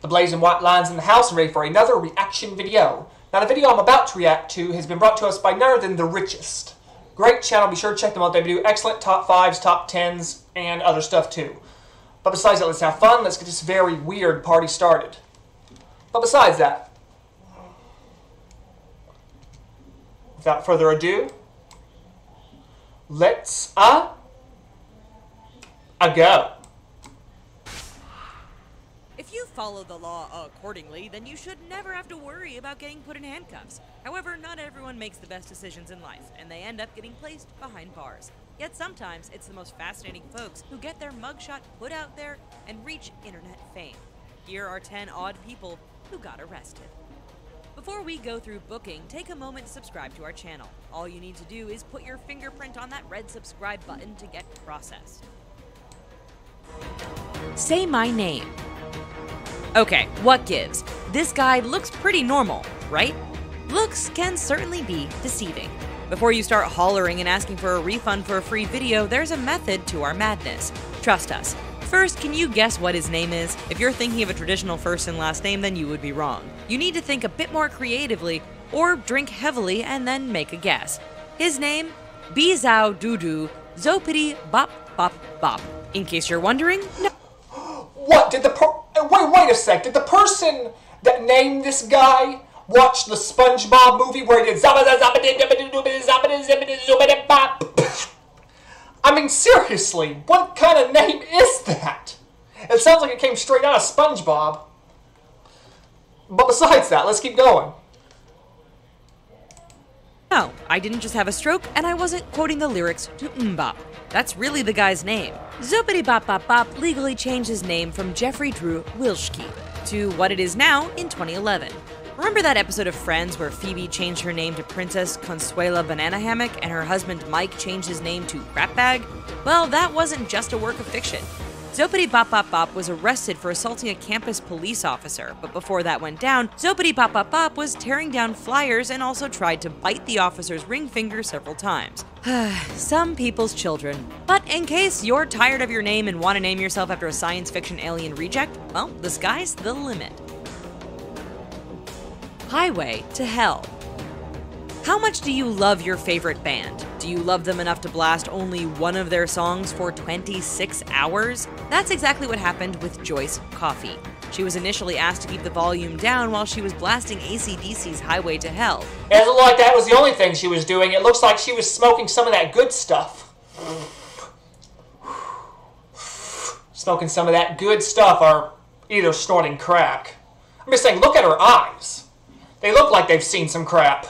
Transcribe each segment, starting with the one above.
The blazing white lines in the house and ready for another reaction video. Now the video I'm about to react to has been brought to us by none other than The Richest. Great channel, be sure to check them out. They do excellent top 5s, top 10s, and other stuff too. But besides that, let's have fun. Let's get this very weird party started. But besides that, without further ado, let's go. If you follow the law accordingly, then you should never have to worry about getting put in handcuffs. However, not everyone makes the best decisions in life, and they end up getting placed behind bars. Yet sometimes, it's the most fascinating folks who get their mugshot put out there and reach internet fame. Here are 10 odd people who got arrested. Before we go through booking, take a moment to subscribe to our channel. All you need to do is put your fingerprint on that red subscribe button to get processed. Say my name. Okay, what gives? This guy looks pretty normal, right? Looks can certainly be deceiving. Before you start hollering and asking for a refund for a free video, there's a method to our madness. Trust us. First, can you guess what his name is? If you're thinking of a traditional first and last name, then you would be wrong. You need to think a bit more creatively, or drink heavily and then make a guess. His name? Bizao Dudu Zopity Bop Bop Bop. In case you're wondering, no. What did wait a sec. Did the person that named this guy watch the SpongeBob movie where he did I mean, seriously, what kind of name is that? It sounds like it came straight out of SpongeBob. But besides that, let's keep going. No, I didn't just have a stroke, and I wasn't quoting the lyrics to Mbop. That's really the guy's name. Zopity Bop Bop Bop legally changed his name from Jeffrey Drew Wilschke to what it is now in 2011. Remember that episode of Friends where Phoebe changed her name to Princess Consuela Banana Hammock and her husband Mike changed his name to Crap Bag? Well, that wasn't just a work of fiction. Zopity Bop Bop Bop was arrested for assaulting a campus police officer, but before that went down, Zopity Bop Bop Bop was tearing down flyers and also tried to bite the officer's ring finger several times. Some people's children. But in case you're tired of your name and want to name yourself after a science fiction alien reject, well, the sky's the limit. Highway to Hell. How much do you love your favorite band? Do you love them enough to blast only one of their songs for 26 hours? That's exactly what happened with Joyce Coffee. She was initially asked to keep the volume down while she was blasting AC/DC's Highway to Hell. It doesn't look like that was the only thing she was doing. It looks like she was smoking some of that good stuff. Smoking some of that good stuff or either snorting crack. I'm just saying, look at her eyes. They look like they've seen some crap.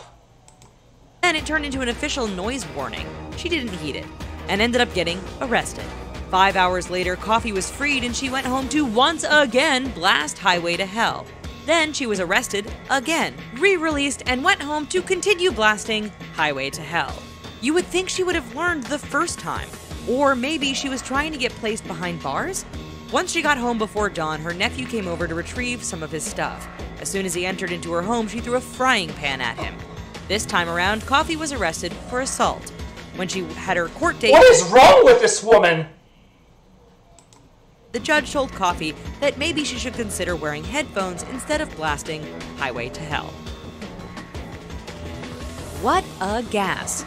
Then it turned into an official noise warning. She didn't heed it, and ended up getting arrested. 5 hours later, Coffee was freed and she went home to once again blast Highway to Hell. Then she was arrested again, re-released, and went home to continue blasting Highway to Hell. You would think she would have learned the first time. Or maybe she was trying to get placed behind bars? Once she got home before dawn, her nephew came over to retrieve some of his stuff. As soon as he entered into her home, she threw a frying pan at him. This time around, Coffee was arrested for assault. When she had her court date... What is wrong with this woman? The judge told Coffee that maybe she should consider wearing headphones instead of blasting Highway to Hell. What a gas.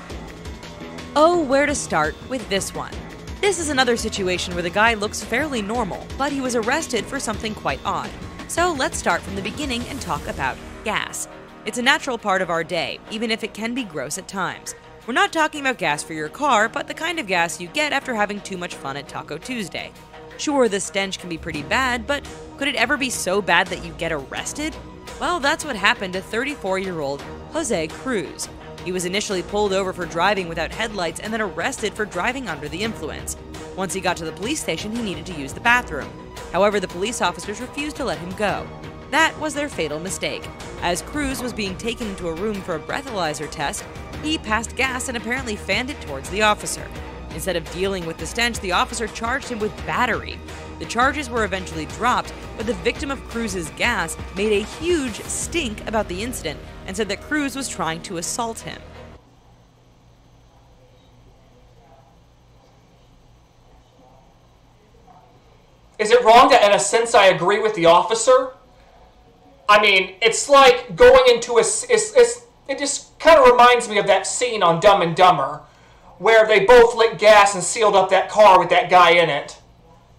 Oh, where to start with this one. This is another situation where the guy looks fairly normal, but he was arrested for something quite odd. So let's start from the beginning and talk about gas. It's a natural part of our day, even if it can be gross at times. We're not talking about gas for your car, but the kind of gas you get after having too much fun at Taco Tuesday. Sure, the stench can be pretty bad, but could it ever be so bad that you get arrested? Well, that's what happened to 34-year-old Jose Cruz. He was initially pulled over for driving without headlights and then arrested for driving under the influence. Once he got to the police station, he needed to use the bathroom. However, the police officers refused to let him go. That was their fatal mistake. As Cruz was being taken into a room for a breathalyzer test, he passed gas and apparently fanned it towards the officer. Instead of dealing with the stench, the officer charged him with battery. The charges were eventually dropped, but the victim of Cruz's gas made a huge stink about the incident and said that Cruz was trying to assault him. Is it wrong that in a sense I agree with the officer? I mean, it's like going into it just kind of reminds me of that scene on Dumb and Dumber, where they both lit gas and sealed up that car with that guy in it.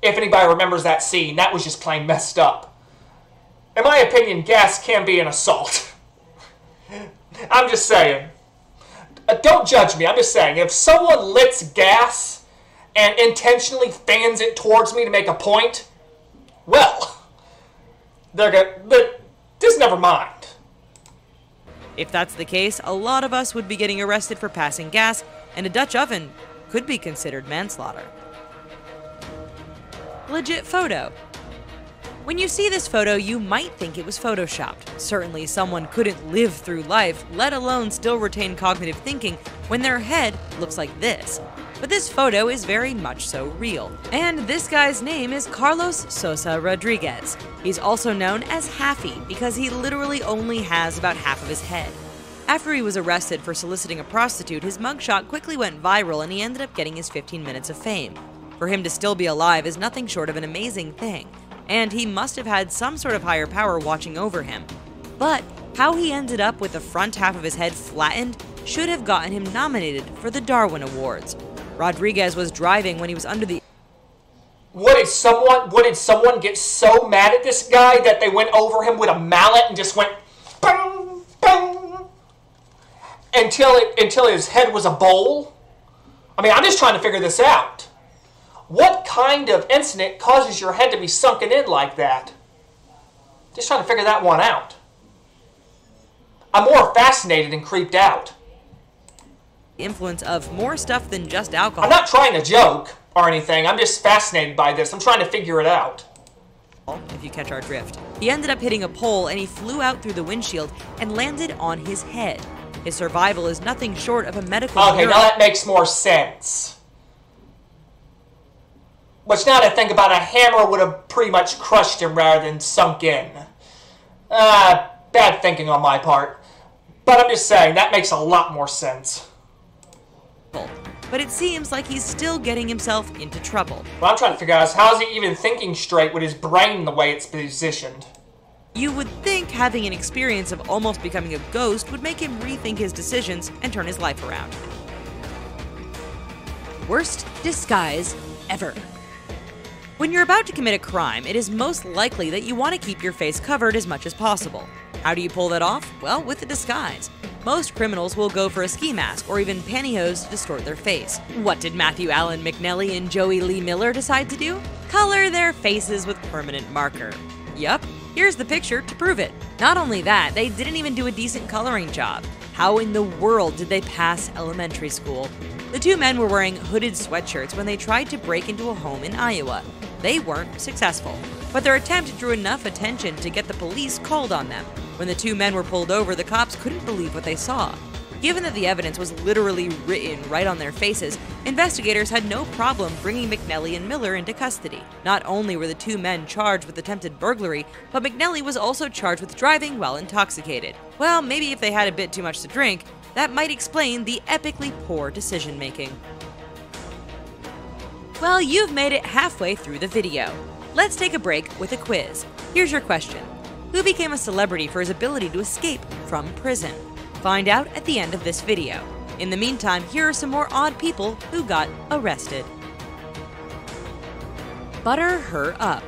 If anybody remembers that scene, that was just plain messed up. In my opinion, gas can be an assault. I'm just saying. Don't judge me, I'm just saying. If someone lits gas and intentionally fans it towards me to make a point, well, they're good. But just never mind. If that's the case, a lot of us would be getting arrested for passing gas, and a Dutch oven could be considered manslaughter. Legit photo. When you see this photo, you might think it was photoshopped. Certainly someone couldn't live through life, let alone still retain cognitive thinking, when their head looks like this. But this photo is very much so real. And this guy's name is Carlos Sosa Rodriguez. He's also known as Halfy because he literally only has about half of his head. After he was arrested for soliciting a prostitute, his mugshot quickly went viral and he ended up getting his 15 minutes of fame. For him to still be alive is nothing short of an amazing thing, and he must have had some sort of higher power watching over him. But how he ended up with the front half of his head flattened should have gotten him nominated for the Darwin Awards. Rodriguez was driving when he was under the... What did someone get so mad at this guy that they went over him with a mallet and just went bang, bang, until his head was a bowl? I mean, I'm just trying to figure this out. What kind of incident causes your head to be sunken in like that? Just trying to figure that one out. I'm more fascinated and creeped out. Influence of more stuff than just alcohol. I'm not trying to joke or anything. I'm just fascinated by this. I'm trying to figure it out. If you catch our drift. He ended up hitting a pole and he flew out through the windshield and landed on his head. His survival is nothing short of a medical Okay, miracle. now that makes more sense. Which, now that I think about it, a hammer would have pretty much crushed him rather than sunk in. Bad thinking on my part. But I'm just saying, that makes a lot more sense. But it seems like he's still getting himself into trouble. What I'm trying to figure out is, how is he even thinking straight with his brain the way it's positioned? You would think having an experience of almost becoming a ghost would make him rethink his decisions and turn his life around. Worst disguise ever. When you're about to commit a crime, it is most likely that you want to keep your face covered as much as possible. How do you pull that off? Well, with a disguise. Most criminals will go for a ski mask or even pantyhose to distort their face. What did Matthew Allen McNally and Joey Lee Miller decide to do? Color their faces with permanent marker. Yup, here's the picture to prove it. Not only that, they didn't even do a decent coloring job. How in the world did they pass elementary school? The two men were wearing hooded sweatshirts when they tried to break into a home in Iowa. They weren't successful, but their attempt drew enough attention to get the police called on them. When the two men were pulled over, the cops couldn't believe what they saw. Given that the evidence was literally written right on their faces, investigators had no problem bringing McNally and Miller into custody. Not only were the two men charged with attempted burglary, but McNally was also charged with driving while intoxicated. Well, maybe if they had a bit too much to drink, that might explain the epically poor decision-making. Well, you've made it halfway through the video. Let's take a break with a quiz. Here's your question. Who became a celebrity for his ability to escape from prison? Find out at the end of this video. In the meantime, here are some more odd people who got arrested. Butter her up.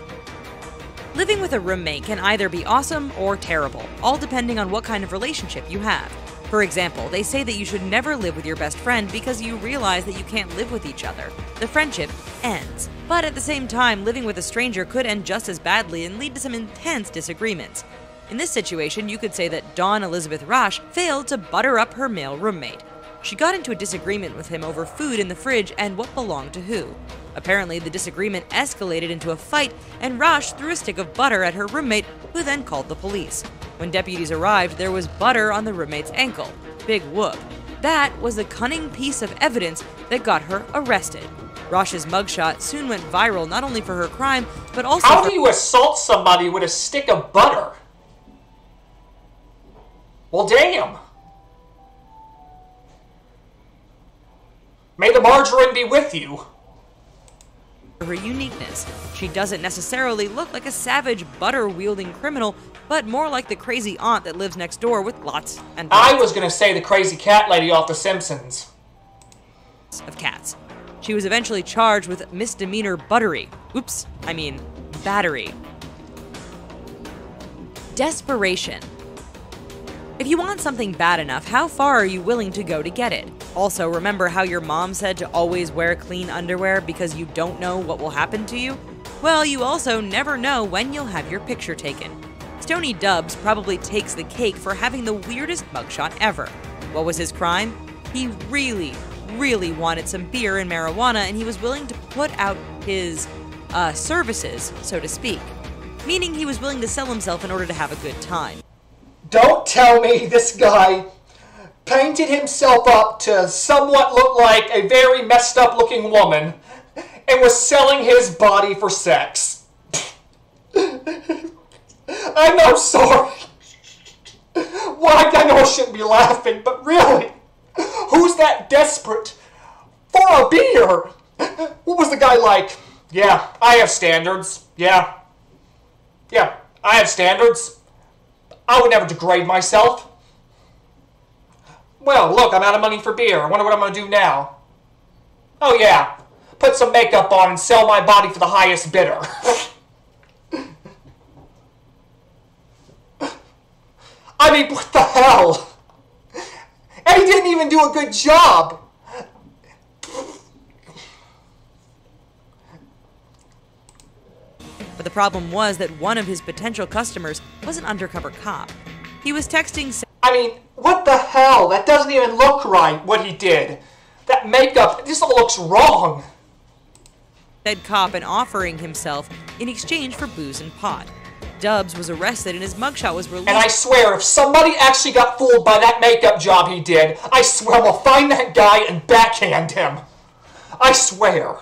Living with a roommate can either be awesome or terrible, all depending on what kind of relationship you have. For example, they say that you should never live with your best friend because you realize that you can't live with each other. The friendship ends. But at the same time, living with a stranger could end just as badly and lead to some intense disagreements. In this situation, you could say that Dawn Elizabeth Roche failed to butter up her male roommate. She got into a disagreement with him over food in the fridge and what belonged to who. Apparently, the disagreement escalated into a fight, and Roche threw a stick of butter at her roommate, who then called the police. When deputies arrived, there was butter on the roommate's ankle. Big whoop. That was a cunning piece of evidence that got her arrested. Roche's mugshot soon went viral not only for her crime, but also How do you assault somebody with a stick of butter? Well, damn. May the margarine be with you. her uniqueness. She doesn't necessarily look like a savage, butter-wielding criminal, but more like the crazy aunt that lives next door with lots and lots I was gonna say the crazy cat lady off The Simpsons. of cats. She was eventually charged with misdemeanor battery. Desperation. If you want something bad enough, how far are you willing to go to get it? Also, remember how your mom said to always wear clean underwear because you don't know what will happen to you? Well, you also never know when you'll have your picture taken. Stony Dubs probably takes the cake for having the weirdest mugshot ever. What was his crime? He really wanted some beer and marijuana, and he was willing to put out his services, so to speak. Meaning he was willing to sell himself in order to have a good time. Don't tell me this guy painted himself up to somewhat look like a very messed up looking woman and was selling his body for sex. I'm sorry. Well, I know I shouldn't be laughing, but really, who's that desperate for a beer? What was the guy like? Yeah, I have standards. Yeah, I have standards. I would never degrade myself. Well, look, I'm out of money for beer. I wonder what I'm going to do now. Oh yeah, put some makeup on and sell my body for the highest bidder. I mean, what the hell? And he didn't even do a good job. But the problem was that one of his potential customers was an undercover cop. He was texting. I mean, what the hell? That doesn't even look right, what he did. That makeup, this all looks wrong. Said cop and offering himself in exchange for booze and pot. Dubs was arrested and his mugshot was released. And I swear, if somebody actually got fooled by that makeup job he did, I swear we'll find that guy and backhand him. I swear.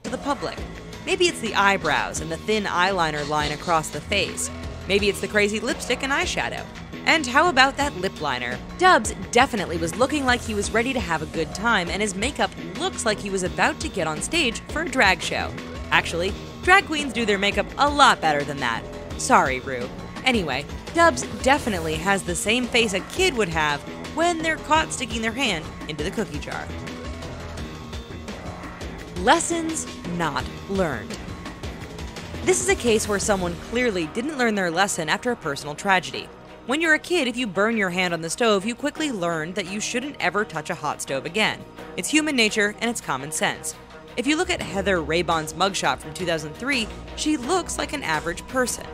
To the public. Maybe it's the eyebrows and the thin eyeliner line across the face. Maybe it's the crazy lipstick and eyeshadow. And how about that lip liner? Dubs definitely was looking like he was ready to have a good time, and his makeup looks like he was about to get on stage for a drag show. Actually, drag queens do their makeup a lot better than that. Sorry, Rue. Anyway, Dubs definitely has the same face a kid would have when they're caught sticking their hand into the cookie jar. Lessons not learned. This is a case where someone clearly didn't learn their lesson after a personal tragedy. When you're a kid, if you burn your hand on the stove, you quickly learn that you shouldn't ever touch a hot stove again. It's human nature and it's common sense. If you look at Heather Raybon's mugshot from 2003, she looks like an average person.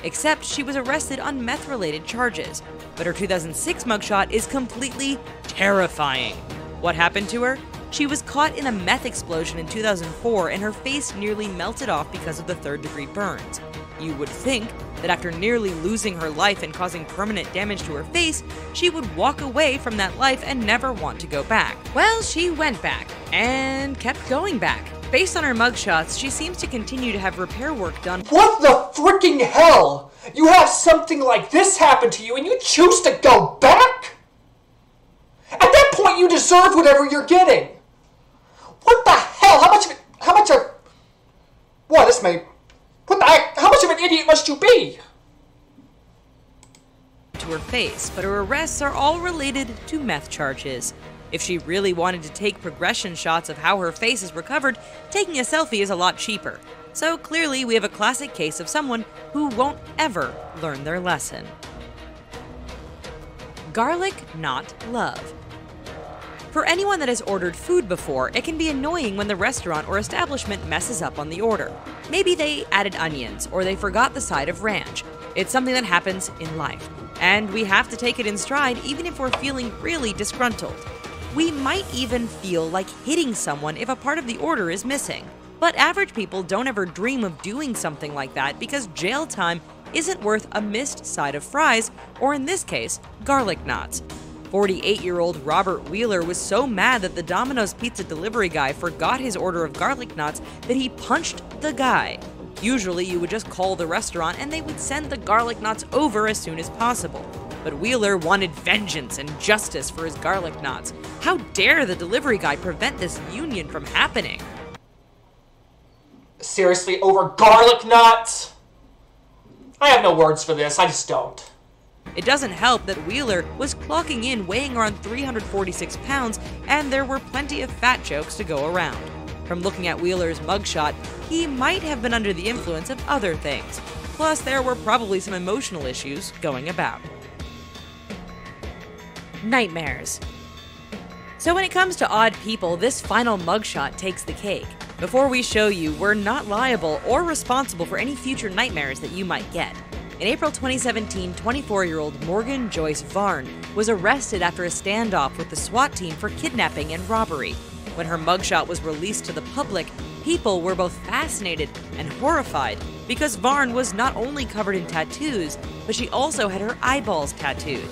Except she was arrested on meth-related charges. But her 2006 mugshot is completely terrifying. What happened to her? She was caught in a meth explosion in 2004 and her face nearly melted off because of the third-degree burns. You would think that after nearly losing her life and causing permanent damage to her face, she would walk away from that life and never want to go back. Well, she went back, and kept going back. Based on her mugshots, she seems to continue to have repair work done. What the freaking hell? You have something like this happen to you and you choose to go back? At that point, you deserve whatever you're getting. What the hell? What the heck? How much of an idiot must you be? To her face, but her arrests are all related to meth charges. If she really wanted to take progression shots of how her face is recovered, taking a selfie is a lot cheaper. So clearly we have a classic case of someone who won't ever learn their lesson. Garlic, not love. For anyone that has ordered food before, it can be annoying when the restaurant or establishment messes up on the order. Maybe they added onions, or they forgot the side of ranch. It's something that happens in life, and we have to take it in stride even if we're feeling really disgruntled. We might even feel like hitting someone if a part of the order is missing. But average people don't ever dream of doing something like that because jail time isn't worth a missed side of fries, or in this case, garlic knots. 48-year-old Robert Wheeler was so mad that the Domino's pizza delivery guy forgot his order of garlic knots that he punched the guy. Usually you would just call the restaurant and they would send the garlic knots over as soon as possible. But Wheeler wanted vengeance and justice for his garlic knots. How dare the delivery guy prevent this union from happening? Seriously, over garlic knots? I have no words for this. I just don't. It doesn't help that Wheeler was clocking in weighing around 346 pounds, and there were plenty of fat jokes to go around. From looking at Wheeler's mugshot, he might have been under the influence of other things. Plus, there were probably some emotional issues going about. Nightmares. So when it comes to odd people, this final mugshot takes the cake. Before we show you, we're not liable or responsible for any future nightmares that you might get. In April 2017, 24-year-old Morgan Joyce Varn was arrested after a standoff with the SWAT team for kidnapping and robbery. When her mugshot was released to the public, people were both fascinated and horrified because Varn was not only covered in tattoos, but she also had her eyeballs tattooed.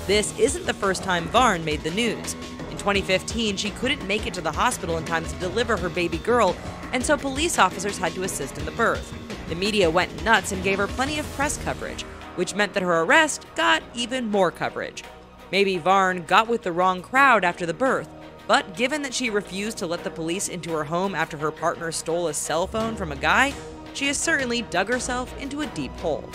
This isn't the first time Varn made the news. In 2015, she couldn't make it to the hospital in time to deliver her baby girl, and so police officers had to assist in the birth. The media went nuts and gave her plenty of press coverage, which meant that her arrest got even more coverage. Maybe Varn got with the wrong crowd after the birth, but given that she refused to let the police into her home after her partner stole a cell phone from a guy, she has certainly dug herself into a deep hole.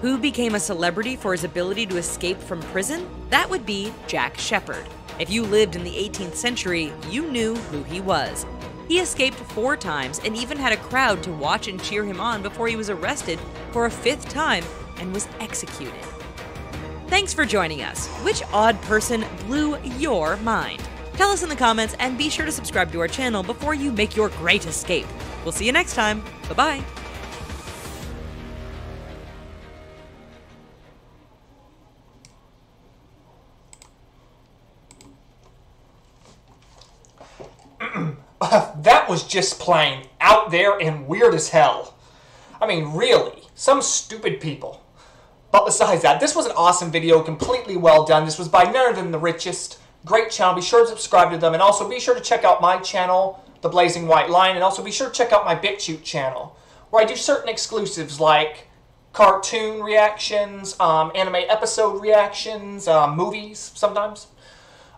Who became a celebrity for his ability to escape from prison? That would be Jack Shepherd. If you lived in the 18th century, you knew who he was. He escaped 4 times and even had a crowd to watch and cheer him on before he was arrested for a 5th time and was executed. Thanks for joining us. Which odd person blew your mind? Tell us in the comments and be sure to subscribe to our channel before you make your great escape. We'll see you next time. Bye-bye. That was just plain out there and weird as hell. I mean, really, some stupid people. But besides that, this was an awesome video, completely well done. This was by none other than The Richest. Great channel. Be sure to subscribe to them. And also be sure to check out my channel, The Blazing White Lion. And also be sure to check out my BitChute channel, where I do certain exclusives like cartoon reactions, anime episode reactions, movies sometimes.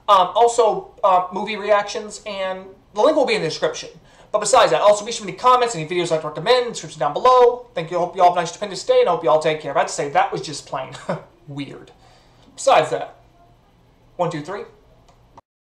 Also, movie reactions, and the link will be in the description. But besides that, also be sure to leave comments, any videos I'd like to recommend, description down below. Thank you. I hope you all have a nice, stupendous day, and I hope you all take care. But I'd say that was just plain weird. Besides that, 1, 2, 3.